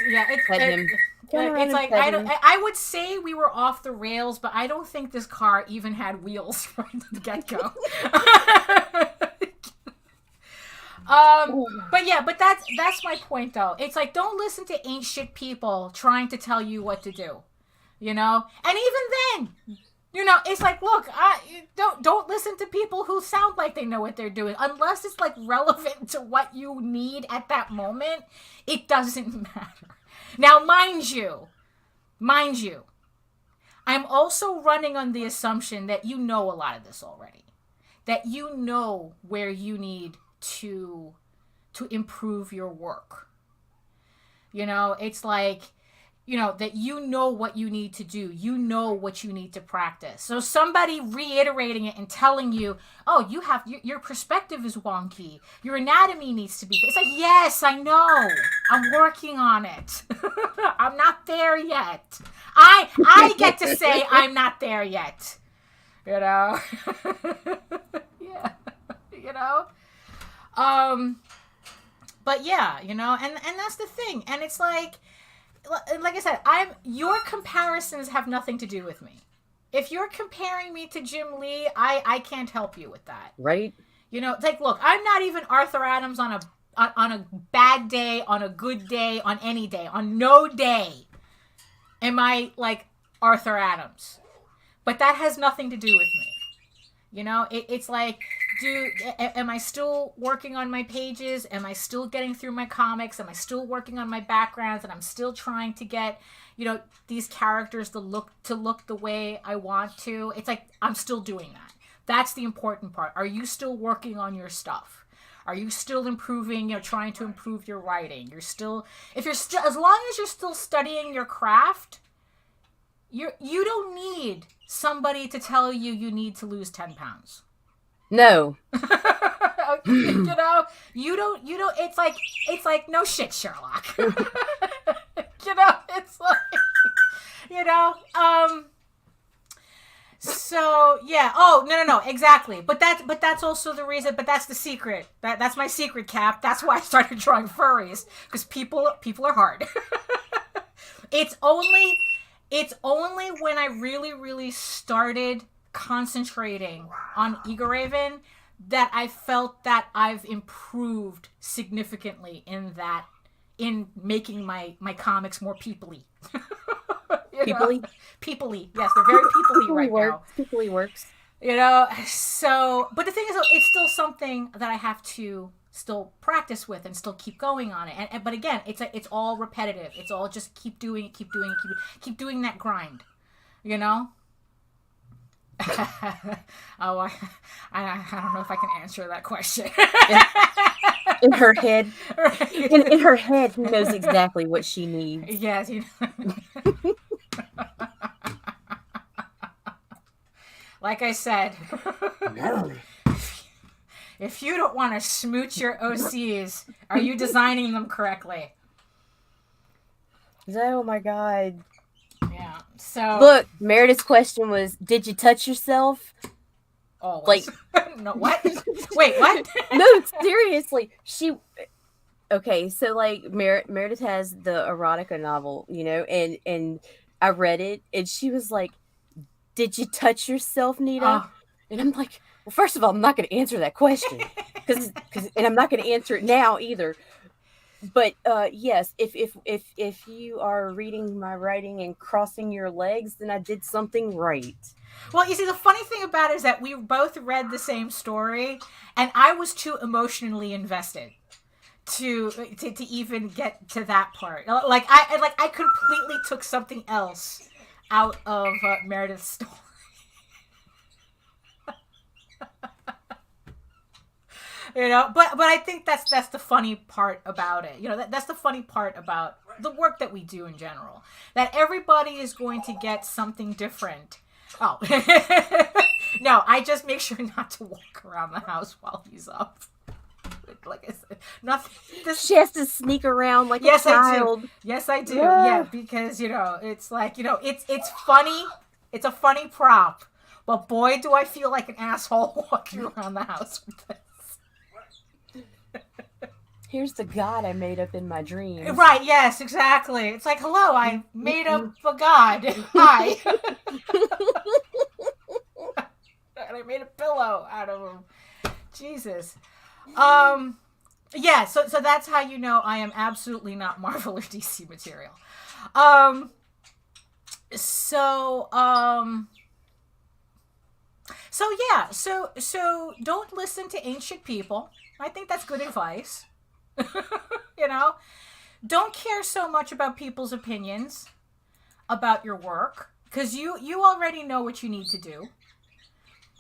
like I would say we were off the rails, but I don't think this car even had wheels from the get-go. But that's my point though. It's like, don't listen to ain't shit people trying to tell you what to do, you know? And even then, you know, it's like, look, don't listen to people who sound like they know what they're doing unless it's like relevant to what you need at that moment. It doesn't matter. Now, mind you, I'm also running on the assumption that you know a lot of this already, that you know where you need to improve your work. You know, it's like, you know, that you know what you need to do. You know what you need to practice. So somebody reiterating it and telling you, oh, you have, your perspective is wonky. Your anatomy needs to be, it's like, yes, I know. I'm working on it. I'm not there yet. I get to say I'm not there yet. You know? Yeah. You know? But yeah, you know, and that's the thing. And it's like I said, your comparisons have nothing to do with me. If you're comparing me to Jim Lee, I can't help you with that. Right. You know, it's like, look, I'm not even Arthur Adams on a bad day, on a good day, on any day, on no day am I like Arthur Adams. But that has nothing to do with me. You know, it's like, am I still working on my pages? Am I still getting through my comics? Am I still working on my backgrounds? And I'm still trying to get, you know, these characters to look the way I want to. It's like, I'm still doing that. That's the important part. Are you still working on your stuff? Are you still improving, you know, trying to improve your writing? As long as you're still studying your craft, You don't need somebody to tell you need to lose 10 pounds. No. You know, you don't, it's like, no shit, Sherlock. You know, it's like, you know, so yeah. Oh, no, exactly. But that's also the reason, but that's the secret. That's my secret, Cap. That's why I started drawing furries, because people are hard. It's only when I really, really started concentrating on Eager Raven that I felt that I've improved significantly in making my comics more people-y. People-y? People-y. Yes, they're very people-y right now. People-y works. You know, so, but the thing is, it's still something that I have to still practice with and still keep going on it. But again, it's all repetitive. It's all just keep doing it, keep doing that grind. You know? Oh, I don't know if I can answer that question. In her head, in her head, who knows exactly what she needs? Yes, you know. Like I said, if you don't want to smooch your OCs, are you designing them correctly? Oh my God. Yeah. So look, Meredith's question was, did you touch yourself? Always. Like, no, what? Wait, what? No, seriously. Okay, so like Meredith has the erotica novel, you know, and I read it, and she was like, did you touch yourself, Nita? And I'm like, well, first of all, I'm not going to answer that question, and I'm not going to answer it now either. But yes, if you are reading my writing and crossing your legs, then I did something right. Well, you see, the funny thing about it is that we both read the same story, and I was too emotionally invested to even get to that part. Like I completely took something else out of Meredith's story. You know, but I think that's the funny part about it. You know, that's the funny part about the work that we do in general. That everybody is going to get something different. Oh. No, I just make sure not to walk around the house while he's up. Like I said, nothing. She has to sneak around like a child. Yes, I do. Yeah, because, you know, it's like, you know, it's funny. It's a funny prop. But boy, do I feel like an asshole walking around the house with this. Here's the god I made up in my dreams. Right, yes, exactly. It's like, hello, I made up a god. Hi. And I made a pillow out of him. Jesus. Yeah, so that's how you know I am absolutely not Marvel or DC material. So yeah, so don't listen to ancient people. I think that's good advice. You know, don't care so much about people's opinions about your work, because you already know what you need to do.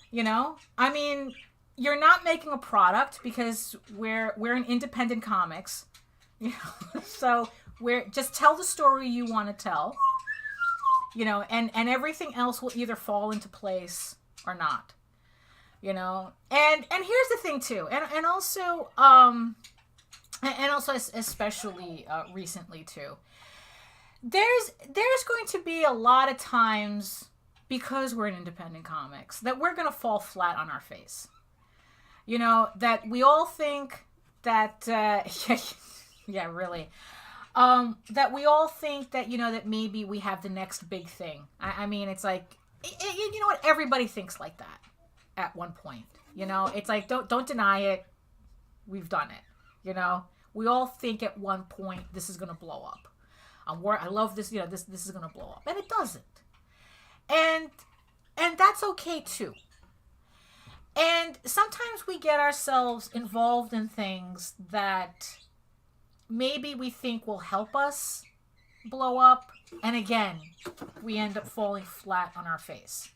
You know, I mean, you're not making a product because we're in independent comics. You know, so just tell the story you want to tell. You know, and everything else will either fall into place or not. You know, and here's the thing too, and also especially recently too, there's going to be a lot of times, because we're in independent comics, that we're going to fall flat on our face. You know, that we all think that yeah, really, that we all think that, you know, that maybe we have the next big thing. I mean, it's like, you know what, everybody thinks like that at one point. You know, it's like, don't deny it. We've done it. You know, we all think at one point this is gonna blow up. I love this. You know, this is gonna blow up, and it doesn't. And that's okay too. And sometimes we get ourselves involved in things that maybe we think will help us blow up, and again, we end up falling flat on our face.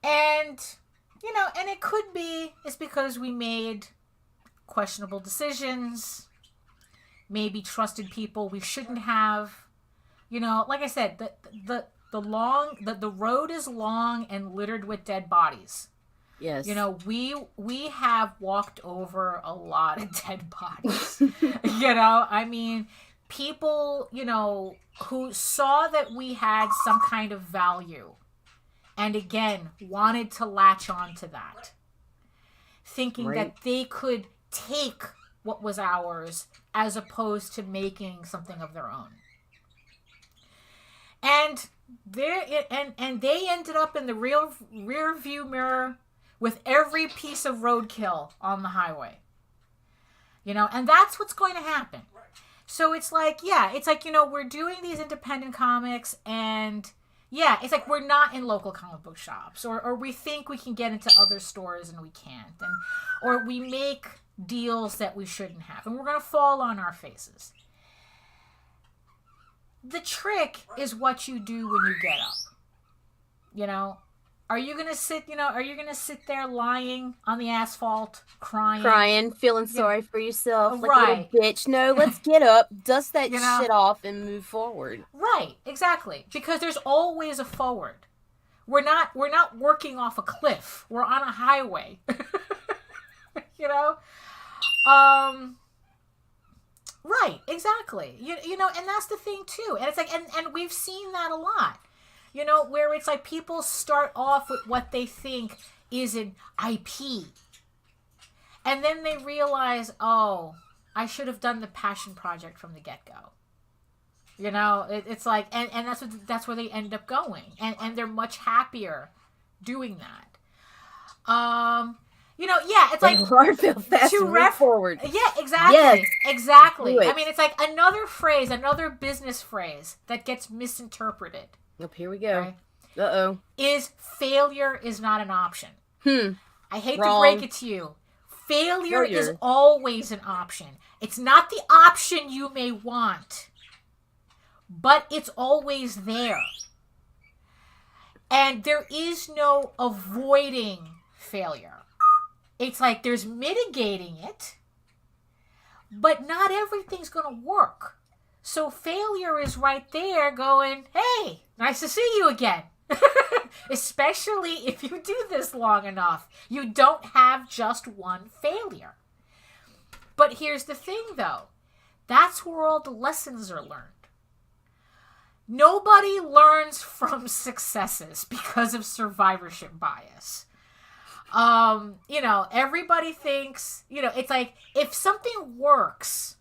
And, you know, and it could be it's because we made questionable decisions, maybe trusted people we shouldn't have. You know, like I said, the the road is long and littered with dead bodies. Yes. You know, we have walked over a lot of dead bodies. You know, I mean, people, you know, who saw that we had some kind of value and again wanted to latch on to that, thinking that they could take what was ours as opposed to making something of their own. And they ended up in the rear view mirror with every piece of roadkill on the highway. You know, and that's what's going to happen. So it's like, yeah, it's like, you know, we're doing these independent comics and yeah, it's like we're not in local comic book shops, or we think we can get into other stores and we can't, and or we make deals that we shouldn't have, and we're going to fall on our faces. The trick is what you do when you get up. You know, are you going to sit there lying on the asphalt, crying, feeling sorry for yourself, like right. a little bitch? No, let's get up, dust that shit off, and move forward. Right, exactly. Because there's always a forward. We're not working off a cliff. We're on a highway. You know? Right, exactly. You know, and that's the thing too. And it's like, and we've seen that a lot. You know, where it's like people start off with what they think is an IP. And then they realize, oh, I should have done the passion project from the get-go. You know, it's like, and that's where they end up going. And they're much happier doing that. You know, yeah, it's like to forward. Yeah, exactly. Yes. Exactly. I mean, it's like another business phrase that gets misinterpreted. Oh, here we go. Right? Uh-oh. Is failure is not an option. I hate Wrong. to break it to you. Failure is always an option. It's not the option you may want, but it's always there. And there is no avoiding failure. It's like there's mitigating it, but not everything's going to work. So failure is right there going, hey, nice to see you again. Especially if you do this long enough. You don't have just one failure. But here's the thing, though. That's where all the lessons are learned. Nobody learns from successes because of survivorship bias. You know, everybody thinks, you know, it's like if something works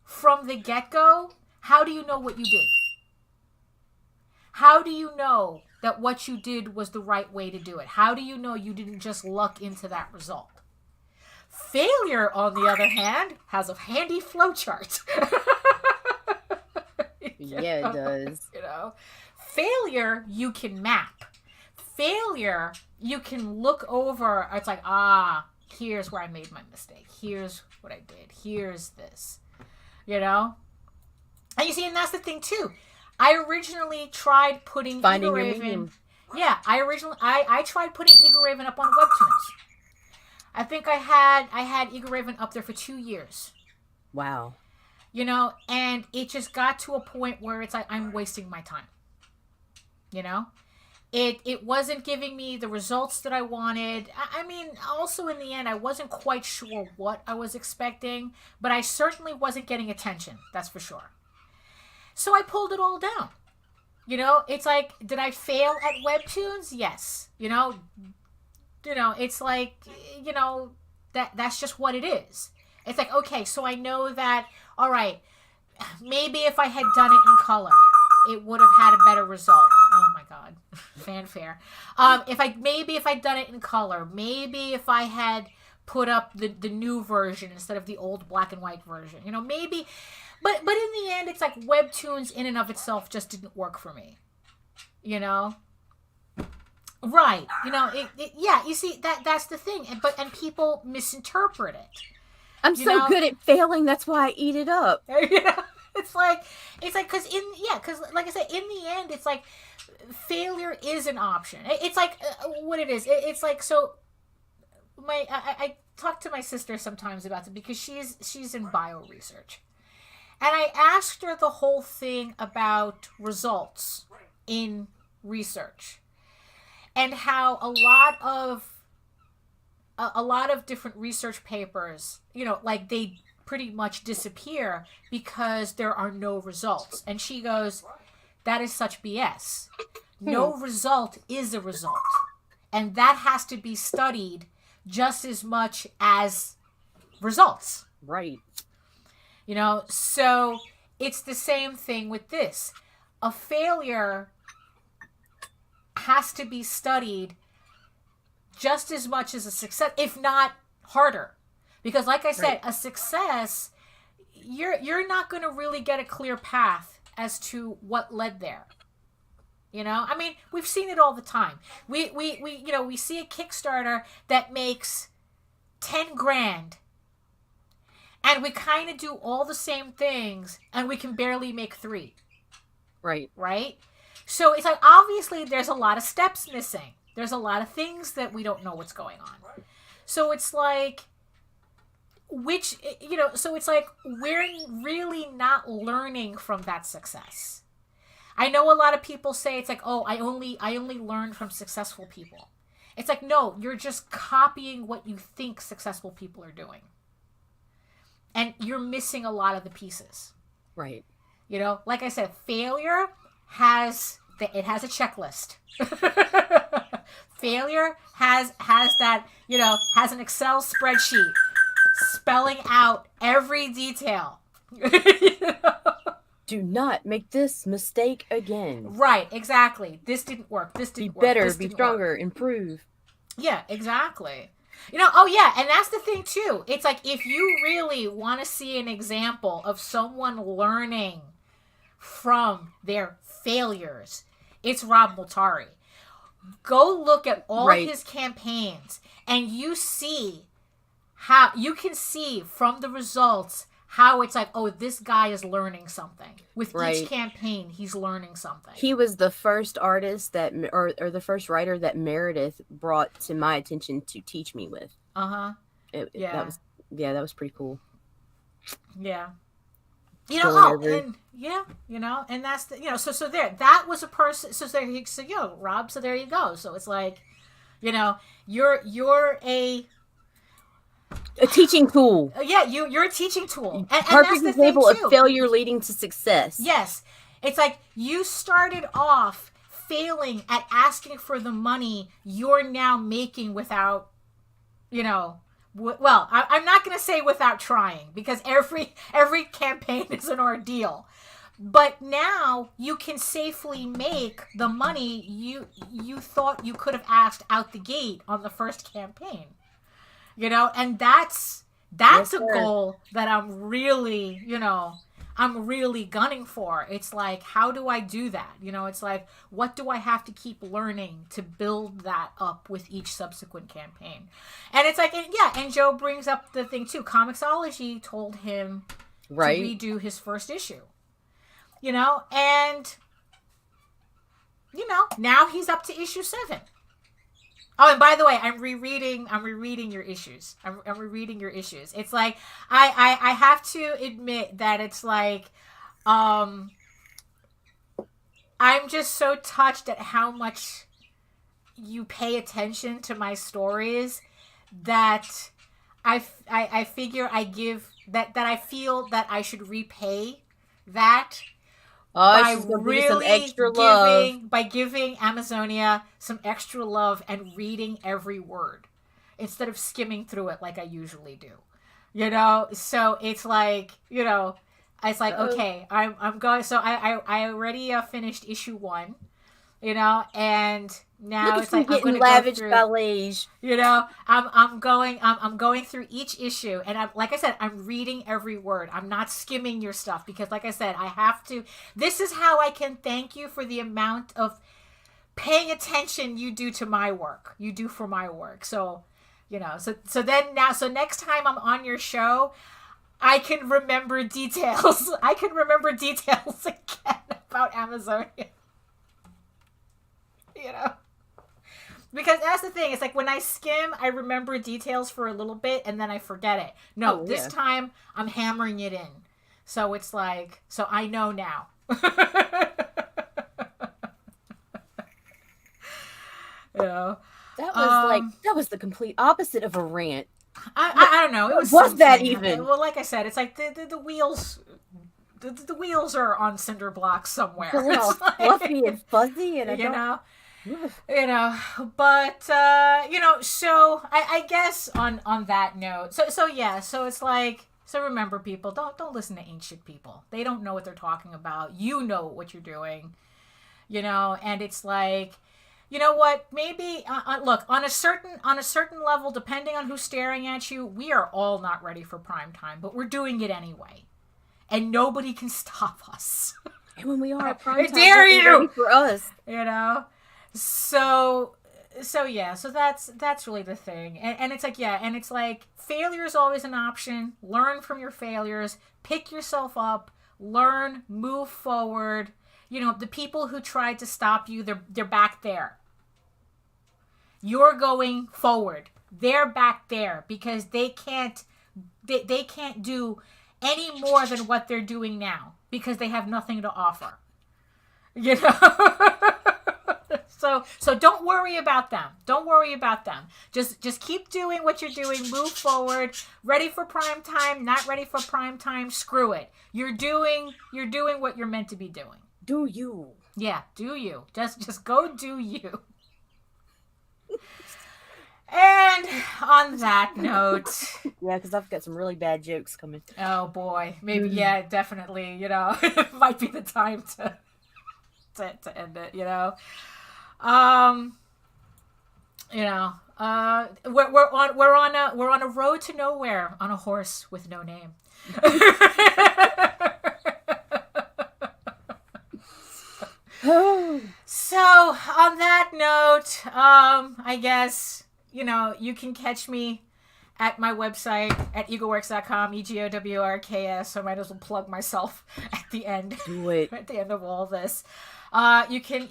from the get-go, how do you know what you did? How do you know that what you did was the right way to do it? How do you know you didn't just luck into that result? Failure, on the other hand, has a handy flowchart. Yeah, it does. You know, failure you can map. Failure you can look over. It's like, here's where I made my mistake. Here's what I did. Here's this. You know? And you see, and that's the thing too. I originally tried putting Eagle Raven. Yeah, I tried putting Eagle Raven up on Webtoons. I think I had Eagle Raven up there for 2 years. Wow. You know, and it just got to a point where it's like I'm wasting my time. You know? It wasn't giving me the results that I wanted. I mean, also in the end, I wasn't quite sure what I was expecting, but I certainly wasn't getting attention. That's for sure. So I pulled it all down. You know, it's like, did I fail at Webtoons? Yes. You know, it's like, you know, that's just what it is. It's like, okay, so I know that, all right, maybe if I had done it in color, it would have had a better result. Oh my God, fanfare. If I'd done it in color, maybe if I had put up the new version instead of the old black and white version, you know, maybe. But in the end, it's like Webtoons in and of itself just didn't work for me. You know? Right. You know, yeah, you see, that's the thing. And people misinterpret it. I'm so good at failing, that's why I eat it up. Yeah. It's like, because like I said, in the end, it's like failure is an option. It's like what it is. It's like, so I talk to my sister sometimes about it because she's in bio research. And I asked her the whole thing about results in research, and how a lot of different research papers, like they pretty much disappear because there are no results. And she goes, that is such BS. No result is a result. And that has to be studied just as much as results. Right. So it's the same thing with this. A failure has to be studied just as much as a success, if not harder. Because like I said, a success, you're not going to really get a clear path as to what led there. I mean, we've seen it all the time. We see a Kickstarter that makes 10 grand, and we kind of do all the same things, and we can barely make 3. Right? So it's like, obviously there's a lot of steps missing. There's a lot of things that we don't know what's going on. So it's like, so it's like we're really not learning from that success. I know a lot of people say it's like, oh, I only learn from successful people. It's like, no, you're just copying what you think successful people are doing. And you're missing a lot of the pieces. Right. Like I said, failure has a checklist. Failure has that, has an Excel spreadsheet spelling out every detail. Do not make this mistake again. Right, exactly. This didn't work. This didn't work. Be better, be stronger, improve. Yeah, exactly. Oh yeah, and that's the thing too. It's like, if you really want to see an example of someone learning from their failures, it's Rob Multari. Go look at all his campaigns, and you can see from the results how it's like, oh, this guy is learning something. With each campaign, he's learning something. He was the first artist or the first writer that Meredith brought to my attention to teach me with. Uh-huh. That was pretty cool. Yeah. And that's the, so there, that was a person, Rob, so there you go. So it's like, you're a teaching tool. Yeah, you're a teaching tool. And perfect example of failure leading to success. Yes. It's like, you started off failing at asking for the money you're now making without, well, I'm not going to say without trying, because every campaign is an ordeal. But now you can safely make the money you thought you could have asked out the gate on the first campaign. And that's a goal that I'm really gunning for. It's like, how do I do that? It's like, what do I have to keep learning to build that up with each subsequent campaign? And it's like, and Joe brings up the thing too. Comixology told him to redo his first issue. And now he's up to issue 7. Oh, and by the way, I'm rereading your issues. I'm rereading your issues. It's like, I have to admit that it's like, I'm just so touched at how much you pay attention to my stories, that I figure I give that I feel that I should repay that. By really some extra love. By giving Amazonia some extra love and reading every word instead of skimming through it like I usually do. So it's like, it's like, okay, I'm going. So I already finished issue 1, and now it's like, I'm going to lavish go through, ballets. I'm going through each issue, and like I said, I'm reading every word. I'm not skimming your stuff, because like I said, I have to. This is how I can thank you for the amount of paying attention you do to my work. You do for my work. So, so next time I'm on your show, I can remember details. I can remember details again about Amazonia. Because that's the thing. It's like, when I skim, I remember details for a little bit, and then I forget it. No, this time I'm hammering it in. So it's like, so I know now. You know, that was the complete opposite of a rant. I don't know. It was that even? Well, like I said, it's like the wheels. The wheels are on cinder blocks somewhere. It's a little fluffy and fuzzy, and but so I guess on that note, so it's like, so remember, people, don't listen to ancient people. They don't know what they're talking about. You know what you're doing, and it's like, you know what? Maybe look, on a certain level, depending on who's staring at you, we are all not ready for prime time, but we're doing it anyway. And nobody can stop us. And when we are at prime time, dare you for us, So that's really the thing, and it's like, and it's like, failure is always an option. Learn from your failures, pick yourself up, learn, move forward. The people who tried to stop you, they're back there. You're going forward. They're back there because they can't do any more than what they're doing now because they have nothing to offer. So don't worry about them. Don't worry about them. Just keep doing what you're doing. Move forward. Ready for prime time, not ready for prime time. Screw it. You're doing what you're meant to be doing. Do you? Yeah, do you. Just go do you. And on that note, yeah, because I've got some really bad jokes coming. Oh boy, maybe definitely. It might be the time to end it. We're on a road to nowhere on a horse with no name. So on that note, I guess. You can catch me at my website at egoworks.com, EGOWRKS. So I might as well plug myself at the end. Do it. At the end of all this. You can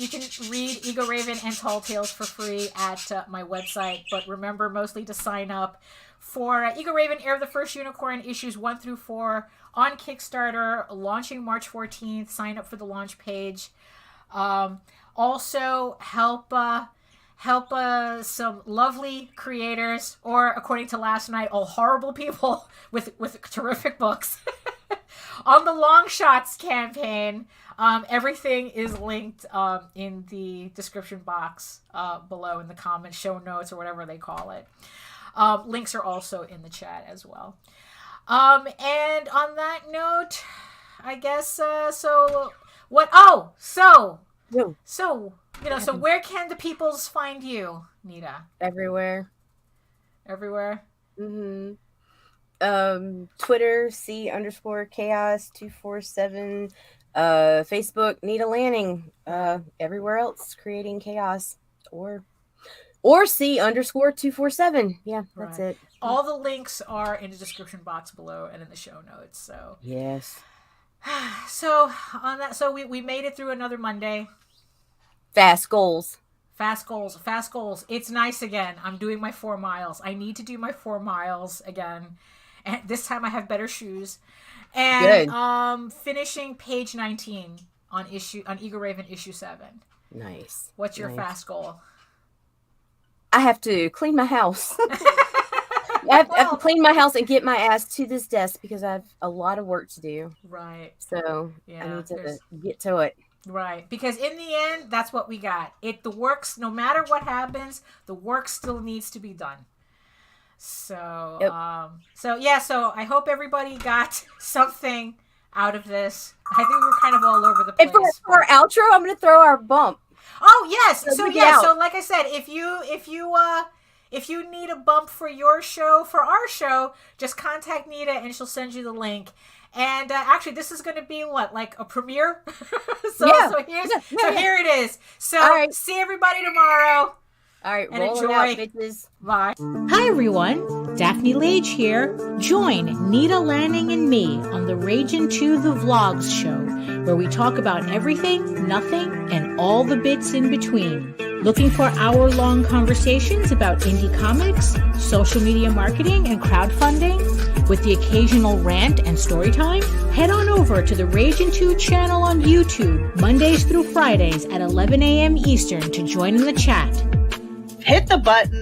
read Ego Raven and Tall Tales for free at my website. But remember mostly to sign up for Ego Raven, Heir of the First Unicorn, issues 1 through 4 on Kickstarter, launching March 14th. Sign up for the launch page. Also, help some lovely creators, or according to last night, all horrible people with terrific books on the Long Shots campaign. Everything is linked in the description box below, in the comments, show notes, or whatever they call it. Links are also in the chat as well. And on that note, I guess so where can the peoples find you, Nita? Everywhere. Mm-hmm. Twitter, C_chaos247. Facebook, Nita Lanning. Everywhere else, creating chaos. Or C_247. Yeah, that's it. All the links are in the description box below and in the show notes. So yes. So on that, we made it through another Monday. Fast goals. It's nice again. I'm doing my 4 miles. I need to do my 4 miles again. And this time I have better shoes. And good. Finishing page 19 on Ego Raven issue 7. Nice. What's your fast goal? I have to clean my house. I have to clean my house and get my ass to this desk because I have a lot of work to do. Right. So I need to get to it. Right, because in the end, that's what we got. The works, no matter what happens, the work still needs to be done. So, yep. So I hope everybody got something out of this. I think we're kind of all over the place. And for our outro, I'm going to throw our bump. Oh yes, so like I said, if you need a bump for your show, for our show, just contact Nita and she'll send you the link. And actually, this is going to be like a premiere. So here it is. So see everybody tomorrow. All right, and enjoy. Out, bitches. Bye. Hi everyone, Daphne Lage here. Join Nita Lanning and me on the RAGIN to the Vlogs show, where we talk about everything, nothing, and all the bits in between. Looking for hour-long conversations about indie comics, social media marketing, and crowdfunding, with the occasional rant and story time? Head on over to the RAGIN 2 channel on YouTube, Mondays through Fridays at 11 a.m. Eastern to join in the chat. hit the button